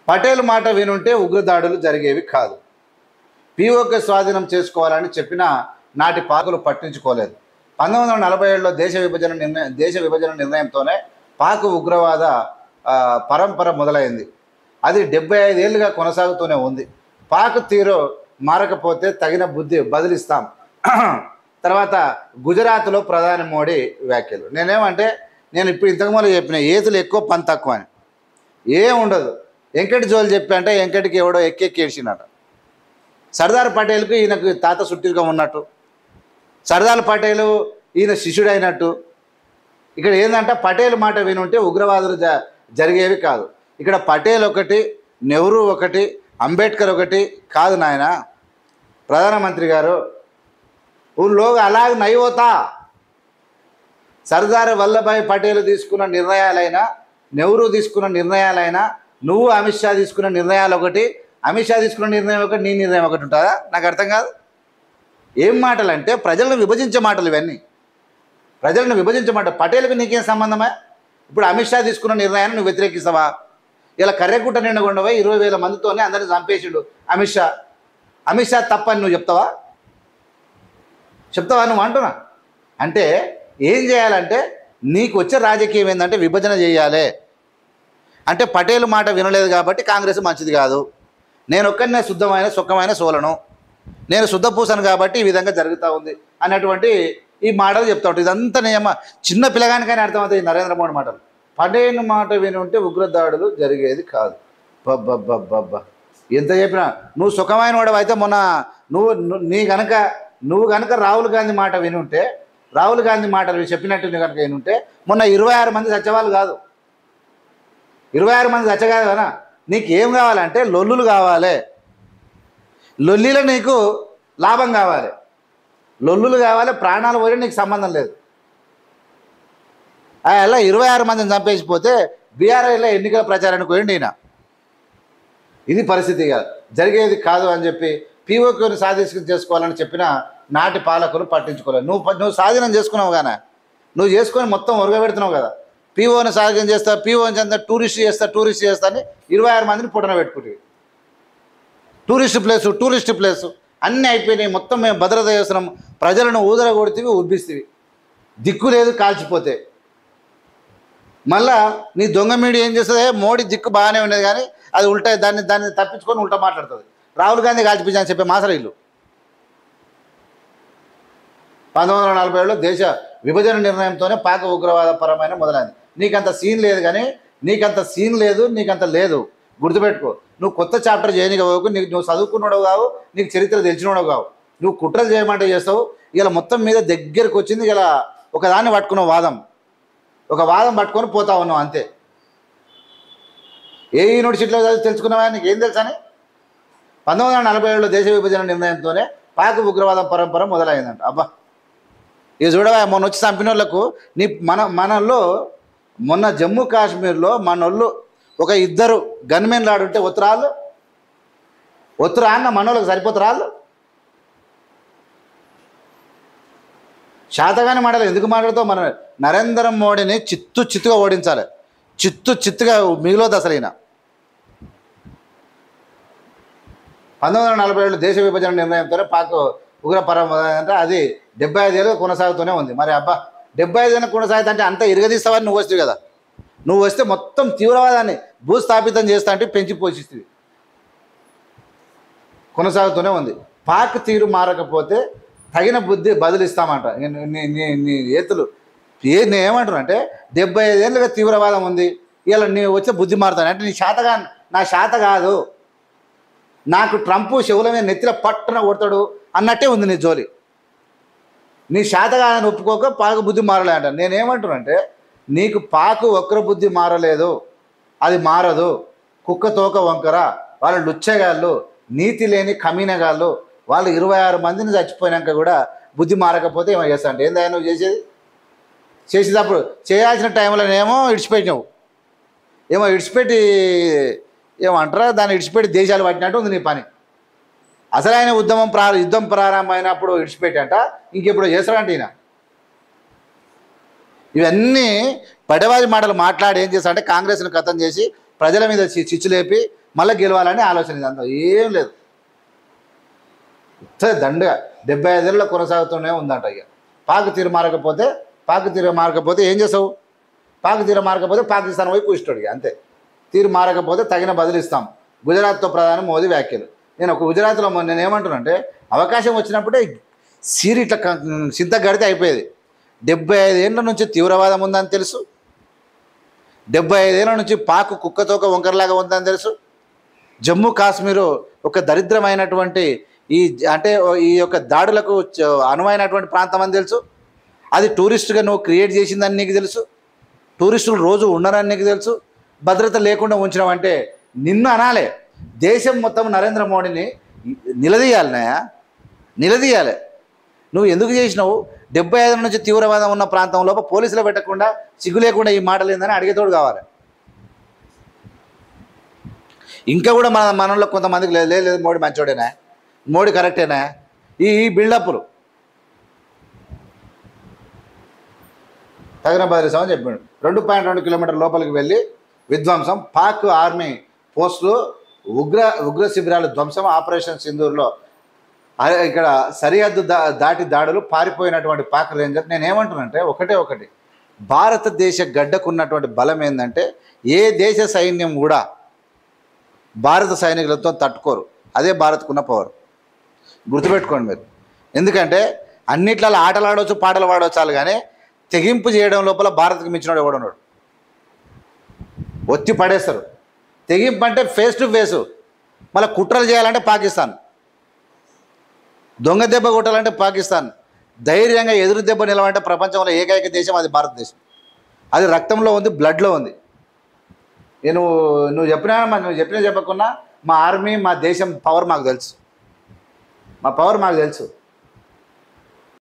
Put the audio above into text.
పటేల్ మాట వినుంటే ఉగ్రదాడులు జరిగేవి కాదు. పీఓకే స్వాధీనం చేసుకోవాలని చెప్పిన నాటి పాకులు పట్టించుకోలేదు. 1947లో దేశ విభజన నిర్ణయంతోనే పాక్ ఉగ్రవాద పరంపర మొదలైంది. అది 75 ఏళ్ళుగా కొనసాగుతూనే ఉంది. పాక్ తీరు మారకపోతే తగిన బుద్ధి బదిలిస్తాం. తర్వాత గుజరాత్లో ప్రధాని మోడీ వ్యాఖ్యలు. నేను ఇప్పుడు ఇంతకుముందు చెప్పిన ఏతులు ఎక్కువ పని తక్కువ అని ఏం ఉండదు. వెంకటి జోలు చెప్పి అంటే వెంకటికి ఎవడో ఎక్కెక్కి ఏడ్చినట. సర్దార్ పటేల్కు ఈయనకు తాత సుట్టిగా ఉన్నట్టు, సర్దార్ పటేలు ఈయన శిష్యుడైనట్టు. ఇక్కడ ఏంటంటే పటేల్ మాట వినుంటే ఉగ్రవాదులు జరిగేవి కాదు. ఇక్కడ పటేల్ ఒకటి, నెహ్రూ ఒకటి, అంబేద్కర్ ఒకటి కాదు నాయన. ప్రధానమంత్రి గారు లోग అలాగ नहीं होता. సర్దార్ వల్లభాయ్ పటేల్ తీసుకున్న నిర్ణయాలైనా, నెహ్రూ తీసుకున్న నిర్ణయాలైనా, నువ్వు అమిత్ షా తీసుకున్న నిర్ణయాలు ఒకటి, అమిత్ షా తీసుకున్న నిర్ణయం ఒకటి, నీ నిర్ణయం ఒకటి ఉంటుందా? నాకు అర్థం కాదు. ఏం మాటలు అంటే ప్రజలను విభజించే మాటలు ఇవన్నీ. ప్రజలను విభజించే మాట. పటేల్కి నీకేం సంబంధమే? ఇప్పుడు అమిత్ షా తీసుకున్న నిర్ణయాన్ని నువ్వు వ్యతిరేకిస్తావా? ఇలా కర్రెగుట్ట నిండకుండా 20,000 మందితోనే అందరిని చంపేసిండు అమిత్ షా. అమిత్ షా తప్పని నువ్వు చెప్తావా నువ్వు అంటున్నా? అంటే ఏం చేయాలంటే నీకు వచ్చే రాజకీయం ఏంటంటే విభజన చేయాలి. అంటే పటేల్ మాట వినలేదు కాబట్టి కాంగ్రెస్ మంచిది కాదు, నేను ఒక్కనే శుద్ధమైన సుఖమైన సోలను, నేను శుద్ధపూసను కాబట్టి ఈ విధంగా జరుగుతూ ఉంది అన్నటువంటి ఈ మాటలు చెప్తా ఉంటాడు. ఇదంతా చిన్న పిల్లగానికైనా అర్థమవుతాయి నరేంద్ర మోడీ మాటలు. పటేల్ మాట విని ఉంటే ఉగ్రదాడులు జరిగేది కాదు. బబ్బబ్బబ్బబ్బా ఎంత చెప్పినా నువ్వు సుఖమైన వాడు అయితే మొన్న నువ్వు కనుక రాహుల్ గాంధీ మాట విని ఉంటే, రాహుల్ గాంధీ మాటలు చెప్పినట్టు నువ్వు కనుక విని ఉంటే మొన్న 26 మంది చచ్చేవాళ్ళు కాదు. 26 మంది చచ్చగాదు కదా. నీకు ఏం కావాలంటే లొల్లులు కావాలి, లొల్లిలో నీకు లాభం కావాలి, లొల్లులు కావాలి, ప్రాణాలు పోయి నీకు సంబంధం లేదు. అలా 26 మందిని చంపేసిపోతే బీఆర్ఐలో ఎన్నికల ప్రచారానికి పోయింది ఈయన. ఇది పరిస్థితి కాదు, జరిగేది కాదు అని చెప్పి పీఓకేని సాధించుకుని చేసుకోవాలని చెప్పిన నాటి పాలకులు పట్టించుకోలేదు. నువ్వు స్వాధీనం చేసుకున్నావు కానీ నువ్వు చేసుకొని మొత్తం ఉరగబెడుతున్నావు కదా. పీఓని స్వాధీనం చేస్తా, పీఓని చెందా టూరిస్ట్ చేస్తా అని 26 మందిని పుట్టన పెట్టుకుంటుంది. టూరిస్ట్ ప్లేసు అన్నీ అయిపోయినాయి. మొత్తం మేము భద్రత చేస్తున్నాం, ప్రజలను ఊదర కొడితే ఉబ్బిస్తేవి, దిక్కు లేదు కాల్చిపోతే. మళ్ళా నీ దొంగ మీడియా ఏం చేస్తుంది? మోడీ దిక్కు బాగానే ఉండేది కానీ అది ఉల్టా, దాన్ని తప్పించుకొని ఉల్టా మాట్లాడుతుంది. రాహుల్ గాంధీ కాల్చిపించని చెప్పే మాసరా ఇల్లు. 1947లో దేశ విభజన నిర్ణయంతోనే పాక్ ఉగ్రవాద పరమైన మొదలైంది. నీకంత సీన్ లేదు కానీ నీకంత లేదు. గుర్తుపెట్టుకో. నువ్వు కొత్త చాప్టర్ చేయనివ్వకు, నువ్వు చదువుకున్నావు కావు, నీకు చరిత్ర తెలిసినోడవు కావు. నువ్వు కుట్రలు చేయమంటే చేస్తావు. ఇలా మొత్తం మీద దగ్గరకు వచ్చింది. ఇలా ఒకదాన్ని పట్టుకున్న ఒక వాదం పట్టుకొని పోతా ఉన్నావు అంతే. ఏ యూనివర్సిటీలో తెలుసుకున్నావా? నీకు ఏం తెలుసని? 1947లో దేశ విభజన నిర్ణయంతోనే పాక్ ఉగ్రవాద పరంపర మొదలైందంట. అబ్బా ఇది చూడవా, మొన్న వచ్చి చంపిన వాళ్ళకు మనల్లో మొన్న జమ్మూ కాశ్మీర్లో మనోళ్ళు ఒక 2 గన్మెన్లు ఆడుంటే ఒత్తురా అన్న మనోళ్ళకి సరిపోతురాళ్ళు. శాతగాని మాటలు ఎందుకు మాట్లాడుతావు? మన నరేంద్ర మోడీని చిత్తుగా ఓడించాలి. చిత్తుగా మిగిలిపోదు అసలు ఈయన. 1947 దేశ విభజన నిర్ణయంతోనే పాక్ ఉగ్రపరం అంటే అది 75 ఏళ్ళు కొనసాగుతూనే ఉంది. మరి అబ్బా 75 ఏళ్ళు కొనసాగుతుంటే అంతా ఇరగదీస్తావని నువ్వు వస్తుంది కదా. నువ్వు వస్తే మొత్తం తీవ్రవాదాన్ని భూస్థాపితం చేస్తా అంటే పెంచి పోషిస్తుంది. కొనసాగుతూనే ఉంది. పాక్ తీరు మారకపోతే తగిన బుద్ధి బదిలిస్తామంట. నీ ఏతులు నేనేమంటున్నా అంటే 75 ఏళ్ళుగా తీవ్రవాదం ఉంది, ఇలా నీ వచ్చే బుద్ధి మారుతాను అంటే నా శాత కాదు, నాకు ట్రంప్ చెవుల మీద నెత్తిన పట్టున కొడతాడు అన్నట్టే ఉంది నీ జోలి. నీ శాత కాదని ఒప్పుకోక పాకు బుద్ధి మారలే అంట. నేనేమంటున్నా అంటే నీకు పాకు ఒక్కరు బుద్ధి మారలేదు, అది మారదు. కుక్క తోక వంకర, వాళ్ళు లుచ్చగాళ్ళు, నీతి లేని కమీనగాళ్ళు, వాళ్ళు 26 మందిని చచ్చిపోయినాక కూడా బుద్ధి మారకపోతే ఏమో చేస్తా అంటే ఏందా నువ్వు చేసేటప్పుడు చేయాల్సిన టైంలో ఇడిచిపెట్టినావు. ఇడిచిపెట్టి ఏమంటారా దాన్ని ఇడిచిపెట్టి దేశాలు పట్టినట్టు ఉంది నీ పని. అసలైన యుద్ధం ప్రారంభమైనప్పుడు ఇడిచిపెట్టంట, ఇంకెప్పుడు చేస్తాడంట ఈయన. ఇవన్నీ పడవాది మాటలు మాట్లాడి ఏం చేస్తాడంటే కాంగ్రెస్ని ఖతం చేసి ప్రజల మీద చిచ్చు లేపి మళ్ళీ గెలవాలని ఆలోచన. ఇదంతా ఏం లేదు, దండగా 75 ఏళ్ళలో కొనసాగుతూనే ఉందంట. ఇక పాకు తీరు మారకపోతే ఏం చేసావు? పాకు తీరు మారకపోతే పాకిస్తాన్ వైపు ఇష్టడు. ఇక అంతే. తీరు మారకపోతే తగిన బదిలిస్తాం. గుజరాత్తో ప్రధాని మోదీ వ్యాఖ్యలు. నేను ఒక గుజరాత్లో నేను ఏమంటున్నానంటే, అవకాశం వచ్చినప్పుడే సీరి ఇట్లా సింత గడితే అయిపోయేది. 75 ఏళ్ళ నుంచి తీవ్రవాదం ఉందని తెలుసు, 75 ఏళ్ళ నుంచి పాకు కుక్కతోక వంకరలాగా ఉందని తెలుసు, జమ్మూ కాశ్మీరు ఒక దరిద్రమైనటువంటి ఈ యొక్క దాడులకు అనువైనటువంటి ప్రాంతం అని తెలుసు. అది టూరిస్టుగా నువ్వు క్రియేట్ చేసిందని నీకు తెలుసు, టూరిస్టులు రోజు ఉండరని నీకు తెలుసు. భద్రత లేకుండా ఉంచినావంటే నిన్ను అనాలే. దేశం మొత్తం నరేంద్ర మోడీని నిలదీయాలి. నువ్వు ఎందుకు చేసినావు? 75 నుంచి తీవ్రవాదం ఉన్న ప్రాంతంలో పోలీసులు పెట్టకుండా సిగ్గు లేకుండా ఈ మాటలు ఏందని అడిగేతోడు కావాలి. ఇంకా కూడా మనలో కొంతమందికి లేదు మోడీ మంచోడేనా, మోడీ కరెక్టేనా, ఈ బిల్డప్లు తగిన బదిలిస్తామని చెప్పాడు. 2.2 కిలోమీటర్ల లోపలికి వెళ్ళి విధ్వంసం, పాక్ ఆర్మీ పోస్టులు, ఉగ్ర శిబిరాలు ధ్వంసం, ఆపరేషన్ సింధూర్లో ఇక్కడ సరిహద్దు దాటి దాడులు, పారిపోయినటువంటి పాక్ రేంజర్. నేనేమంటున్నానంటే ఒకటి, భారతదేశ గడ్డకున్నటువంటి బలం ఏంటంటే ఏ దేశ సైన్యం కూడా భారత సైనికులతో తట్టుకోరు. అదే భారత్కున్న పవర్. గుర్తుపెట్టుకోండి మీరు. ఎందుకంటే అన్నిట్లలో ఆటలు ఆడవచ్చు, పాటలు పాడవచ్చు, కానీ తెగింపు చేయడం లోపల భారత్కి మించినోడు ఎవడున్నాడు? ఒత్తి పడేస్తారు. తెగింపు అంటే ఫేస్ టు ఫేసు. మళ్ళీ కుట్రలు చేయాలంటే పాకిస్తాన్, దొంగ దెబ్బ కొట్టాలంటే పాకిస్తాన్, ధైర్యంగా ఎదురు దెబ్బ నిలవాలంటే ప్రపంచంలో ఏకైక దేశం అది భారతదేశం. అది రక్తంలో ఉంది, బ్లడ్లో ఉంది. నువ్వు చెప్పినా చెప్పకున్నా మా ఆర్మీ, మా దేశం పవర్ మాకు తెలుసు.